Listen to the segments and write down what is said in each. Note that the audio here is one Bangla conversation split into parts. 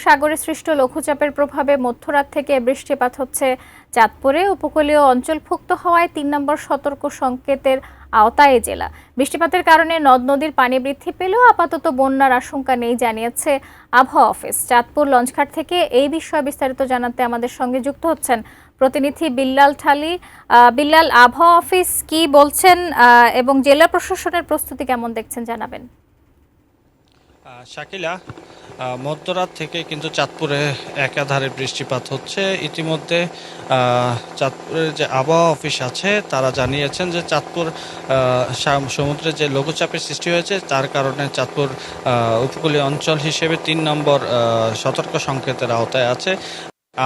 সাগরে সৃষ্ট লঘুচাপের প্রভাবে মধ্যরাত থেকে বৃষ্টিপাত হচ্ছে চাঁদপুরে। উপকূলীয় অঞ্চলভুক্ত হওয়ায় ৩ নম্বর সতর্ক সংকেতের আওতায় জেলা। বৃষ্টিপাতের কারণে নদ নদীর পানি বৃদ্ধি পেলেও আপাতত বন্যার আশঙ্কা নেই জানিয়েছে আবহাওয়া অফিস। চাঁদপুর লঞ্চঘাট থেকে এই বিষয়ে বিস্তারিত জানাতে আমাদের সঙ্গে যুক্ত হচ্ছেন প্রতিনিধি বিল্লাল ঠালি। বিল্লাল, আবহাওয়া অফিস কি বলছেন এবং জেলা প্রশাসনের প্রস্তুতি কেমন দেখছেন জানাবেন। শাকিলা, মধ্যরাত থেকে কিন্তু চাঁদপুরে একাধারে বৃষ্টিপাত হচ্ছে। ইতিমধ্যে চাঁদপুরের যে আবহাওয়া অফিস আছে তারা জানিয়েছেন যে চাঁদপুর সমুদ্রে যে লঘুচাপের সৃষ্টি হয়েছে তার কারণে চাঁদপুর উপকূলীয় অঞ্চল হিসেবে ৩ নম্বর সতর্ক সংকেতের আওতায় আছে।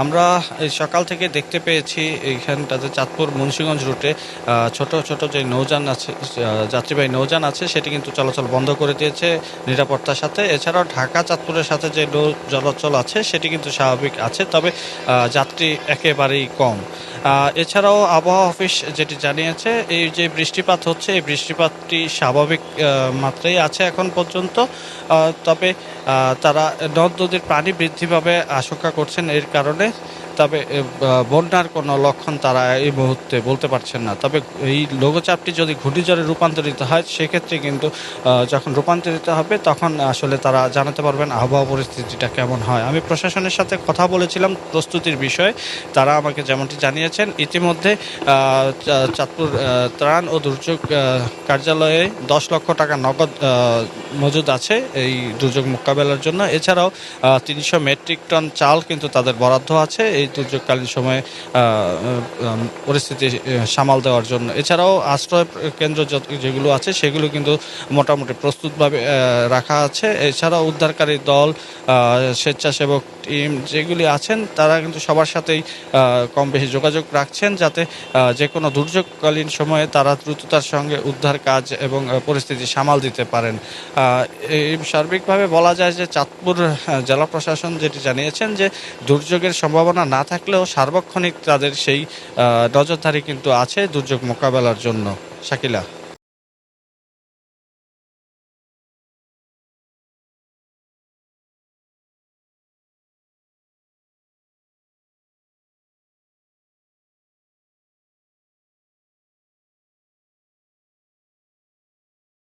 আমরা এই সকাল থেকে দেখতে পেয়েছি এইখানটাতে চাঁদপুর মুন্সিগঞ্জ রুটে ছোট ছোট যে নৌযান আছে, যাত্রীবাহী নৌযান আছে, সেটি কিন্তু চলাচল বন্ধ করে দিয়েছে নিরাপত্তার সাথে। এছাড়াও ঢাকা চাঁদপুরের সাথে যে নৌ চলাচল আছে সেটি কিন্তু স্বাভাবিক আছে, তবে যাত্রী একেবারেই কম। এছাড়াও আবহাওয়া অফিস যেটি জানিয়েছে, এই যে বৃষ্টিপাত হচ্ছে এই বৃষ্টিপাতটি স্বাভাবিক মাত্রায় আছে এখন পর্যন্ত। তবে তারা নদ নদীর পানি বৃদ্ধি পাবে আশঙ্কা করছেন এর কারণে, তবে বন্যার কোনো লক্ষণ তারা এই মুহূর্তে বলতে পারছেন না। তবে এই লঘুচাপটি যদি ঘূর্ণিঝড়ে রূপান্তরিত হয় সেক্ষেত্রে কিন্তু যখন রূপান্তরিত হবে তখন আসলে তারা জানাতে পারবেন আবহাওয়া পরিস্থিতিটা কেমন হয়। আমি প্রশাসনের সাথে কথা বলেছিলাম প্রস্তুতির বিষয়ে, তারা আমাকে যেমনটি জানিয়েছেন ইতিমধ্যে চাঁদপুর ত্রাণ ও দুর্যোগ কার্যালয়ে 10 লক্ষ টাকা নগদ মজুদ আছে এই দুর্যোগ মোকাবেলার জন্য। এছাড়াও 300 মেট্রিক টন চাল কিন্তু তাদের বরাদ্দ আছে এই দুর্যোগকালীন সময়ে পরিস্থিতি সামাল দেওয়ার জন্য। এছাড়াও আশ্রয় কেন্দ্র যেগুলো আছে সেগুলো কিন্তু মোটামুটি প্রস্তুতভাবে রাখা আছে। এছাড়াও উদ্ধারকারী দল, স্বেচ্ছাসেবক টিম যেগুলি আছেন তারা কিন্তু সবার সাথেই কম বেশি যোগাযোগ রাখছেন, যাতে যে কোনো দুর্যোগকালীন সময়ে তারা দ্রুততার সঙ্গে উদ্ধার কাজ এবং পরিস্থিতি সামাল দিতে পারেন। এই সার্বিকভাবে বলা যায় যে চাঁদপুর জেলা প্রশাসন যেটি জানিয়েছেন যে দুর্যোগের সম্ভাবনা না থাকলেও সার্বক্ষণিক তাদের সেই নজরদারি কিন্তু আছে দুর্যোগ মোকাবেলার জন্য। শাকিলা।